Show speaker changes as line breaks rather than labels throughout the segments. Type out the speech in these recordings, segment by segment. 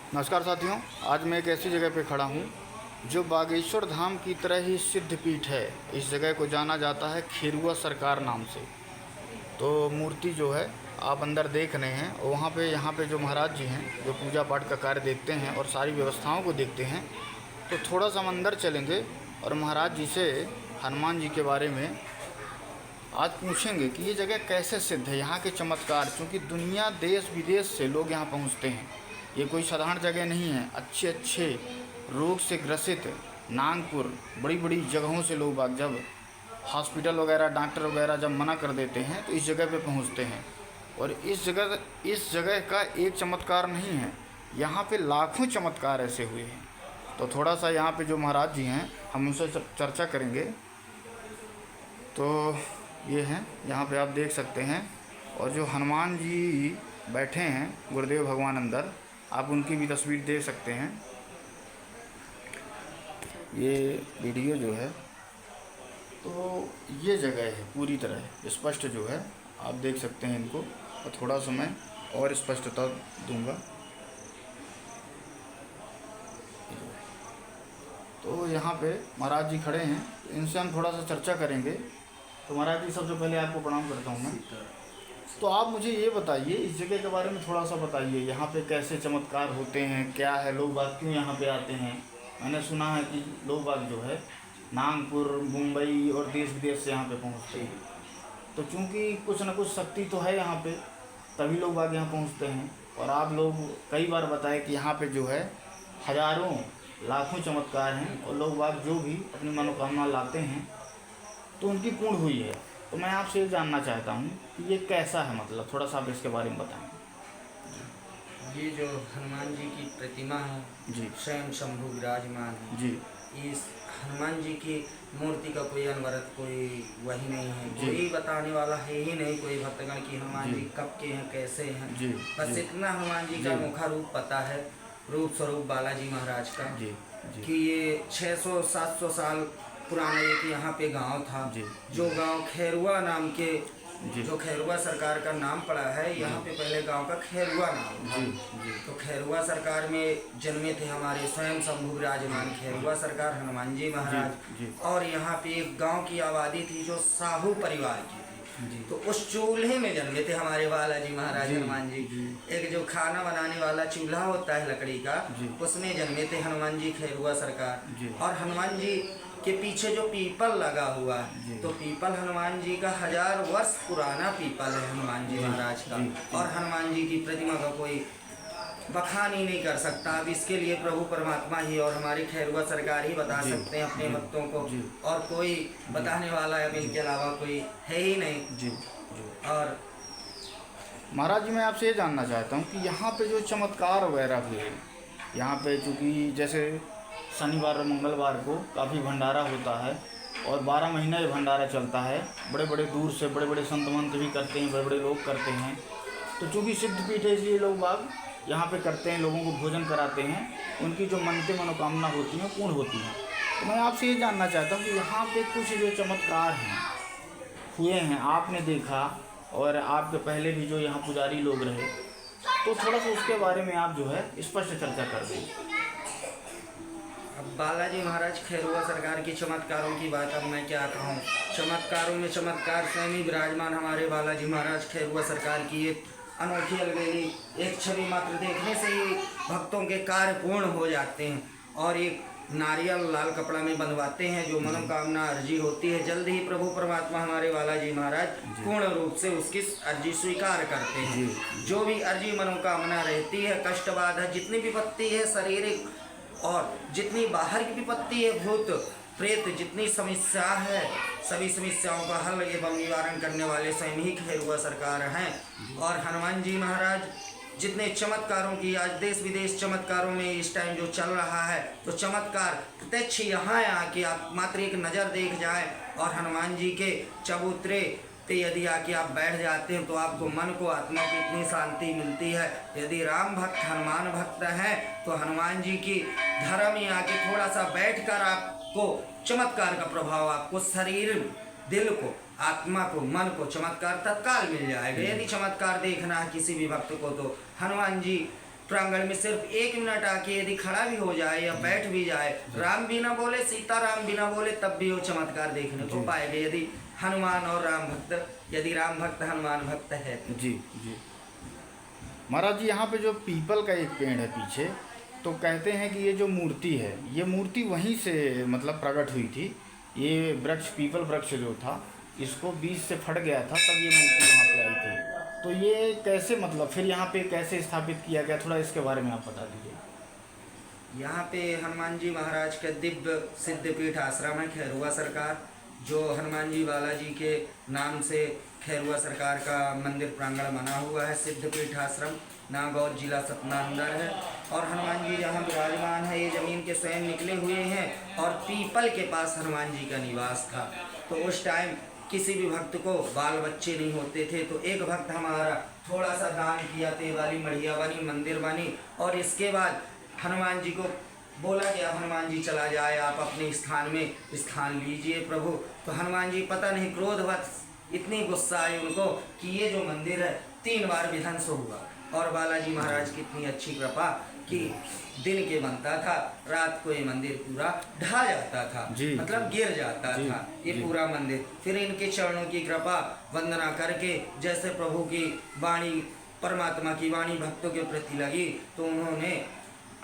नमस्कार साथियों, आज मैं एक ऐसी जगह पे खड़ा हूँ जो बागेश्वर धाम की तरह ही सिद्ध पीठ है। इस जगह को जाना जाता है खेरुआ सरकार नाम से। तो मूर्ति जो है आप अंदर देख रहे हैं, और वहाँ पे यहाँ पे जो महाराज जी हैं जो पूजा पाठ का कार्य देखते हैं और सारी व्यवस्थाओं को देखते हैं, तो थोड़ा सा हम अंदर चलेंगे और महाराज जी से हनुमान जी के बारे में आज पूछेंगे कि ये जगह कैसे सिद्ध है, यहाँ के चमत्कार। क्योंकि दुनिया देश विदेश से लोग यहाँ पहुँचते हैं, ये कोई साधारण जगह नहीं है। अच्छे अच्छे रोग से ग्रसित नागपुर, बड़ी बड़ी जगहों से लोग बाग जब हॉस्पिटल वगैरह डॉक्टर वगैरह जब मना कर देते हैं तो इस जगह पे पहुंचते हैं। और इस जगह का एक चमत्कार नहीं है, यहाँ पे लाखों चमत्कार ऐसे हुए हैं। तो थोड़ा सा यहाँ पे जो महाराज जी हैं हम उनसे चर्चा करेंगे। तो ये हैं, यहाँ पे आप देख सकते हैं। और जो हनुमान जी बैठे हैं गुरुदेव भगवान अंदर, आप उनकी भी तस्वीर देख सकते हैं। ये वीडियो जो है, तो ये जगह है पूरी तरह स्पष्ट जो है, आप देख सकते हैं इनको। और थोड़ा सा मैं और स्पष्टता दूंगा। तो यहाँ पे महाराज जी खड़े हैं, इनसे हम थोड़ा सा चर्चा करेंगे। तो महाराज जी, सबसे पहले आपको प्रणाम करता हूँ मैं। तो आप मुझे ये बताइए, इस जगह के बारे में थोड़ा सा बताइए, यहाँ पे कैसे चमत्कार होते हैं, क्या है, लोग बाग क्यों यहाँ पे आते हैं। मैंने सुना है कि लोग बाग जो है नागपुर, मुंबई और देश विदेश से यहाँ पे पहुँचते हैं। तो चूँकि कुछ न कुछ शक्ति तो है यहाँ पे, तभी लोग बाग यहाँ पहुँचते हैं। और आप लोग कई बार बताए कि यहाँ पे जो है हज़ारों लाखों चमत्कार हैं, और लोग बाग जो भी अपनी मनोकामना लाते हैं तो उनकी पूर्ण हुई है। तो मैं आपसे ये जानना चाहता हूँ कि ये कैसा है, मतलब थोड़ा सा आप इसके बारे में बताएं।
ये जो हनुमान जी की प्रतिमा है
जी,
स्वयं शंभु विराजमान है
जी,
इस हनुमान जी की मूर्ति का कोई अनवरत कोई वही नहीं है,
जी।
कोई बताने वाला है ही नहीं कोई भक्तगण की हनुमान
जी।
जी कब के हैं, कैसे हैं।
जी,
बस
जी,
इतना हनुमान जी का
जी।
अनोखा रूप पता है, रूप स्वरूप बालाजी महाराज का,
जी, जी,
कि ये 600-700 साल पुराना एक यहाँ पे गांव था।
जी,
जो गांव खैरुआ नाम के,
जी,
जो खैरुआ सरकार का नाम पड़ा है, यहाँ पे पहले गांव का खैरुआ नाम था।
जी, जी,
तो खैरुआ सरकार में जन्मे थे हमारे स्वयं शंभु विराजमान खैरुआ सरकार हनुमान जी महाराज।
जी।
और यहाँ पे एक गांव की आबादी थी जो साहू परिवार की थी।
जी।
तो उस चूल्हे में जन्मे थे हमारे बालाजी महाराज
जी,
हनुमान जी।
जी।
एक जो खाना बनाने वाला चूल्हा होता है लकड़ी का,
जी।
उसमें जन्मे थे हनुमान जी खैरुआ सरकार।
जी।
और हनुमान जी के पीछे जो पीपल लगा हुआ है, तो पीपल हनुमान जी का 1000 वर्ष पुराना पीपल है हनुमान जी महाराज का। और हनुमान जी की प्रतिमा का कोई बखान ही नहीं कर सकता। अब इसके लिए प्रभु परमात्मा ही और हमारी खैरुआ सरकार ही बता सकते हैं अपने भक्तों को, और कोई बताने वाला अब इनके अलावा कोई है ही नहीं।
जी।
और
महाराज जी, मैं आपसे ये जानना चाहता हूँ कि यहाँ पे जो चमत्कार वगैरह हुए, यहाँ पे चूँकि जैसे शनिवार और मंगलवार को काफ़ी भंडारा होता है, और 12 महीना ये भंडारा चलता है। बड़े बड़े दूर से बड़े बड़े संत मंत भी करते हैं, बड़े बड़े लोग करते हैं। तो चूँकि सिद्ध पीठ है, इसलिए लोग बाग यहाँ पे करते हैं, लोगों को भोजन कराते हैं, उनकी जो मनते मनोकामना होती हैं पूर्ण होती हैं। तो मैं आपसे ये जानना चाहता हूँ कि यहाँ पे कुछ जो चमत्कार हैं हुए हैं, आपने देखा, और आपके पहले भी जो यहाँ पुजारी लोग रहे, तो थोड़ा सा उसके बारे में आप जो है स्पष्ट चर्चा कर दें।
अब बालाजी महाराज खैरुआ सरकार की चमत्कारों की बात अब मैं क्या कहूँ। चमत्कारों में चमत्कार स्वयं ही विराजमान हमारे बालाजी महाराज खैरुआ सरकार की एक अनोखी अलगेली, एक छवि मात्र देखने से ही भक्तों के कार्य पूर्ण हो जाते हैं। और एक नारियल लाल कपड़ा में बंधवाते हैं, जो मनोकामना अर्जी होती है, जल्द ही प्रभु परमात्मा हमारे बालाजी महाराज पूर्ण रूप से उसकी अर्जी स्वीकार करते हैं। जो भी अर्जी मनोकामना रहती है, कष्ट बाधा जितनी विपत्ति है शारीरिक और जितनी बाहर की विपत्ति है, भूत प्रेत जितनी समस्या है, सभी समस्याओं का हल एवं निवारण करने वाले स्वयं ही खैरुआ सरकार हैं। और हनुमान जी महाराज जितने चमत्कारों की आज देश विदेश चमत्कारों में इस टाइम जो चल रहा है, तो चमत्कार प्रत्यक्ष यहाँ आके आप मात्र एक नज़र देख जाए, और हनुमान जी के चबूतरे पे यदि आके आप बैठ जाते हैं तो आपको मन को आत्मा को इतनी शांति मिलती है। यदि राम भक्त हनुमान भक्त हैं तो हनुमान जी की धर्म में आके थोड़ा सा बैठकर आपको चमत्कार का प्रभाव, आपको शरीर दिल को आत्मा को मन को चमत्कार तत्काल मिल जाएगा। यदि चमत्कार देखना है किसी भी भक्त को तो हनुमान जी प्रांगण में सिर्फ 1 मिनट आके यदि खड़ा भी हो जाए या बैठ भी जाए, राम भी ना बोले, सीता राम भी ना बोले, तब भी वो चमत्कार देखने को पाएंगे, यदि हनुमान और राम भक्त, यदि राम भक्त हनुमान भक्त है तो।
जी जी महाराज जी, यहाँ पे जो पीपल का एक पेड़ है पीछे, तो कहते हैं कि ये जो मूर्ति है, ये मूर्ति वहीं से मतलब प्रकट हुई थी। ये वृक्ष, पीपल वृक्ष जो था, इसको बीज से फट गया था, तब ये मूर्ति यहाँ पे आई थी। तो ये कैसे, मतलब फिर यहाँ पे कैसे स्थापित किया गया, थोड़ा इसके बारे में आप बता दीजिए।
यहाँ पे हनुमान जी महाराज का दिव्य सिद्धपीठ आश्रम है खैरुआ सरकार, जो हनुमान जी बालाजी के नाम से खैरुआ सरकार का मंदिर प्रांगण बना हुआ है। सिद्धपीठ आश्रम नागौर जिला सतना अंदर है, और हनुमान जी जहाँ विराजमान है, ये जमीन के स्वयं निकले हुए हैं, और पीपल के पास हनुमान जी का निवास था। तो उस टाइम किसी भी भक्त को बाल बच्चे नहीं होते थे, तो एक भक्त हमारा थोड़ा सा दान किया, तेवाली मढ़िया बनी, मंदिर बनी, और इसके बाद हनुमान जी को बोला गया, हनुमान जी चला जाए, आप अपने स्थान में स्थान लीजिए प्रभु। तो हनुमान जी पता नहीं क्रोधवश इतनी गुस्सा आई उनको कि ये जो मंदिर है 3 बार विध्वंस हुआ, और बालाजी महाराज की इतनी अच्छी कृपा कि दिन के बनता था, रात को ये मंदिर पूरा ढा जाता था, मतलब गिर जाता था ये पूरा मंदिर। फिर इनके चरणों की कृपा वंदना करके, जैसे प्रभु की वाणी, परमात्मा की वाणी भक्तों के प्रति लगी, तो उन्होंने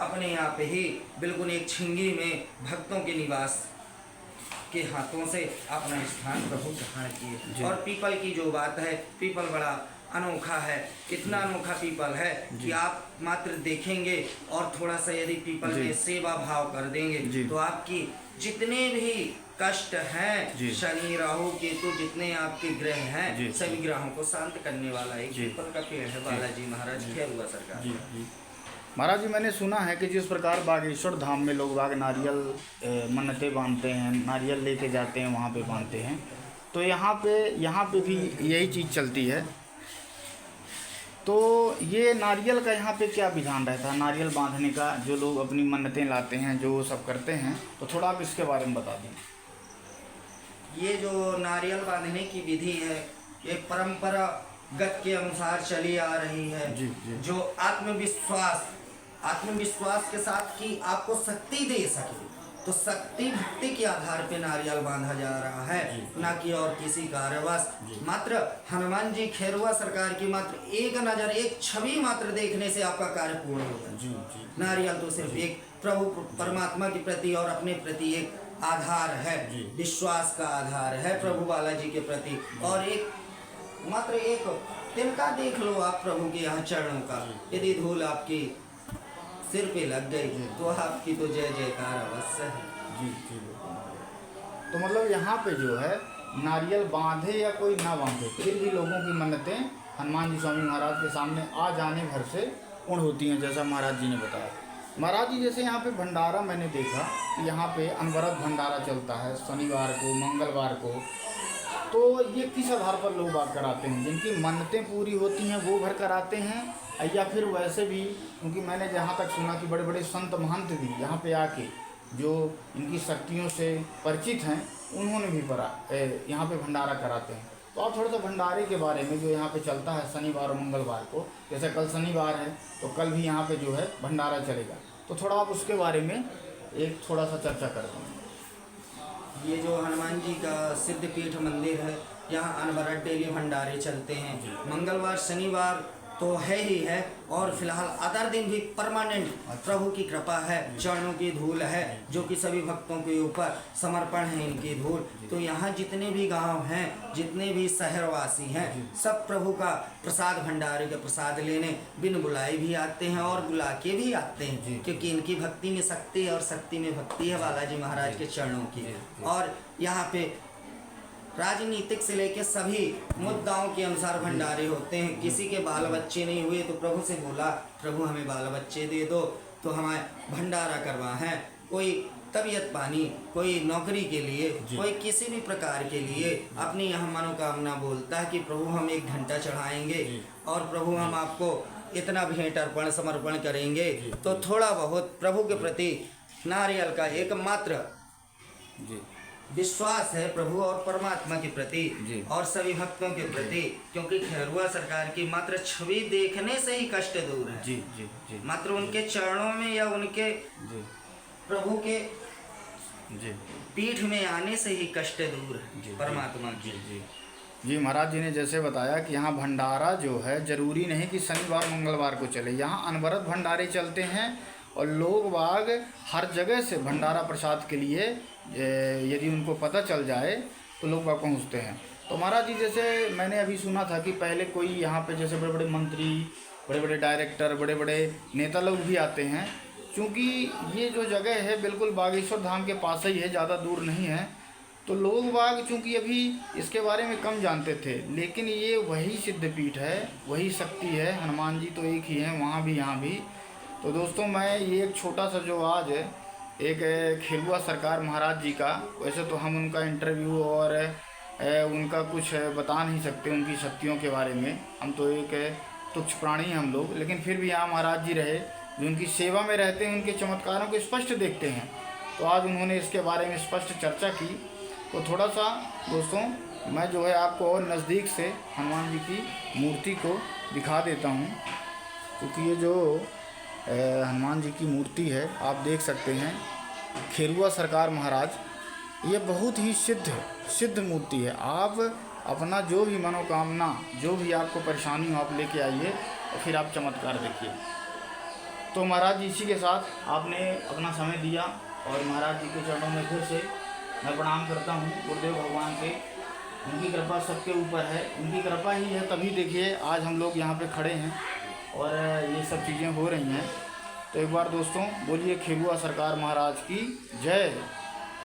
अपने यहाँ पे ही बिल्कुल एक छिंगी में भक्तों के निवास के हाथों से अपना स्थान प्रभु ग्रहण किए। और पीपल की जो बात है, पीपल बड़ा अनोखा है, इतना अनोखा पीपल है कि आप मात्र देखेंगे और थोड़ा सा यदि पीपल में सेवा भाव कर देंगे, तो आपकी जितने भी कष्ट हैं, शनि राहु केतु जितने आपके ग्रह हैं, सभी ग्रहों को शांत करने वाला एक पीपल का पेड़ है बालाजी महाराज खैरुआ सरकार।
महाराज जी, मैंने सुना है कि जिस प्रकार बागेश्वर धाम में लोग बाग नारियल मन्नतें बांधते हैं, नारियल लेके जाते हैं, वहाँ पे बांधते हैं, तो यहाँ पे भी यही चीज़ चलती है। तो ये नारियल का यहाँ पे क्या विधान रहता है, नारियल बांधने का, जो लोग अपनी मन्नतें लाते हैं, जो सब करते हैं, तो थोड़ा आप इसके बारे में बता दें।
ये जो नारियल बांधने की विधि है, ये परंपरागत के अनुसार चली आ रही है। जो आत्मविश्वास के साथ कि आपको शक्ति दे सके, तो शक्ति भक्ति के आधार पे नारियल बांधा जा रहा है, ना कि और किसी कारणवश। मात्र हनुमान जी खैरुआ सरकार की मात्र एक नजर, एक छवि मात्र देखने से आपका कार्य पूर्ण होता है। नारियल तो सिर्फ एक प्रभु परमात्मा के प्रति और अपने प्रति एक आधार है, विश्वास का आधार है प्रभु बालाजी के प्रति। और एक मात्र एक तिनका देख लो आप प्रभु के यहाँ चरणों का, यदि धूल आपकी सिर पे लग गई तो आपकी तो जय जयकार अवश्य है।
जी। तो मतलब यहाँ पे जो है नारियल बांधे या कोई ना बांधे, फिर भी लोगों की मन्नतें हनुमान जी स्वामी महाराज के सामने आ जाने भर से पूर्ण होती हैं, जैसा महाराज जी ने बताया। महाराज जी, जैसे यहाँ पे भंडारा मैंने देखा कि यहाँ पे अनवरत भंडारा चलता है शनिवार को, मंगलवार को, तो ये किस आधार पर लोग बात कराते हैं? जिनकी मन्नतें पूरी होती हैं वो भर कराते हैं, या फिर वैसे भी? क्योंकि मैंने जहाँ तक सुना कि बड़े बड़े संत महंत भी यहाँ पे आके जो इनकी शक्तियों से परिचित हैं, उन्होंने भी यहाँ पे भंडारा कराते हैं। तो आप थोड़ा सा भंडारे के बारे में, जो यहाँ पे चलता है शनिवार और मंगलवार को, जैसे कल शनिवार है तो कल भी यहाँ पे जो है भंडारा चलेगा, तो थोड़ा आप उसके बारे में एक थोड़ा सा चर्चा कर दें।
ये जो हनुमान जी का सिद्धपीठ मंदिर है, यहाँ अनवरत डेली भंडारे चलते हैं। मंगलवार शनिवार तो है ही है, और फिलहाल अदर दिन भी परमानेंट प्रभु की कृपा है, चरणों की धूल है जो कि सभी भक्तों के ऊपर समर्पण है इनकी धूल। तो यहाँ जितने भी गांव हैं, जितने भी शहरवासी हैं, सब प्रभु का प्रसाद भंडारे का प्रसाद लेने बिन बुलाए भी आते हैं और बुला के भी आते हैं, क्योंकि इनकी भक्ति में शक्ति है और शक्ति में भक्ति है बालाजी महाराज के चरणों की। और यहाँ पे राजनीतिक से लेकर सभी मुद्दाओं के अनुसार भंडारे होते हैं। किसी के बाल बच्चे नहीं हुए तो प्रभु से बोला, प्रभु हमें बाल बच्चे दे दो, तो हमें भंडारा करवा है। कोई तबीयत पानी, कोई नौकरी के लिए, कोई किसी भी प्रकार के लिए अपनी यहाँ मनोकामना बोलता है कि प्रभु हम 1 घंटा चढ़ाएंगे और प्रभु हम आपको इतना भेंट अर्पण समर्पण करेंगे। तो थोड़ा बहुत प्रभु के प्रति नारियल का एकमात्र विश्वास है प्रभु और परमात्मा के प्रति
जी।
और सभी भक्तों के प्रति, क्योंकि खैरुआ सरकार की मात्र छवि देखने से ही कष्ट दूर है।
जी जी जी
मात्र उनके चरणों में या उनके
जी
प्रभु के
जी
पीठ में आने से ही कष्ट दूर
जी,
है परमात्मा
जी
की।
जी जी। महाराज जी ने जैसे बताया कि यहाँ भंडारा जो है ज़रूरी नहीं कि शनिवार मंगलवार को चले, यहाँ अनवरत भंडारे चलते हैं और लोग बाग हर जगह से भंडारा प्रसाद के लिए यदि उनको पता चल जाए तो लोग बाग पहुँचते हैं। तो महाराज जी जैसे मैंने अभी सुना था कि पहले कोई यहाँ पे जैसे बड़े बड़े मंत्री, बड़े बड़े डायरेक्टर, बड़े बड़े नेता लोग भी आते हैं, क्योंकि ये जो जगह है बिल्कुल बागेश्वर धाम के पास ही है, ज़्यादा दूर नहीं है। तो लोग बाग चूँकि अभी इसके बारे में कम जानते थे, लेकिन ये वही सिद्धपीठ है, वही शक्ति है। हनुमान जी तो एक ही हैं, वहाँ भी यहाँ भी। तो दोस्तों मैं ये एक छोटा सा जो आज एक खैरुआ सरकार महाराज जी का, वैसे तो हम उनका इंटरव्यू और उनका कुछ बता नहीं सकते उनकी शक्तियों के बारे में, हम तो एक तुच्छ प्राणी हैं हम लोग, लेकिन फिर भी यहाँ महाराज जी रहे जो उनकी सेवा में रहते हैं, उनके चमत्कारों को स्पष्ट देखते हैं। तो आज उन्होंने इसके बारे में स्पष्ट चर्चा की। तो थोड़ा सा दोस्तों मैं जो है आपको और नज़दीक से हनुमान जी की मूर्ति को दिखा देता हूँ, क्योंकि ये जो हनुमान जी की मूर्ति है आप देख सकते हैं, खैरुआ सरकार महाराज, ये बहुत ही सिद्ध मूर्ति है। आप अपना जो भी मनोकामना, जो भी आपको परेशानी हो, आप लेके आइए और फिर आप चमत्कार देखिए। तो महाराज जी इसी के साथ आपने अपना समय दिया और महाराज जी के चरणों में फिर से मैं प्रणाम करता हूँ गुरुदेव भगवान के। उनकी कृपा सबके ऊपर है, उनकी कृपा ही है, तभी देखिए आज हम लोग यहाँ पे खड़े हैं और ये सब चीज़ें हो रही हैं। तो एक बार दोस्तों बोलिए खैरुआ सरकार महाराज की जय।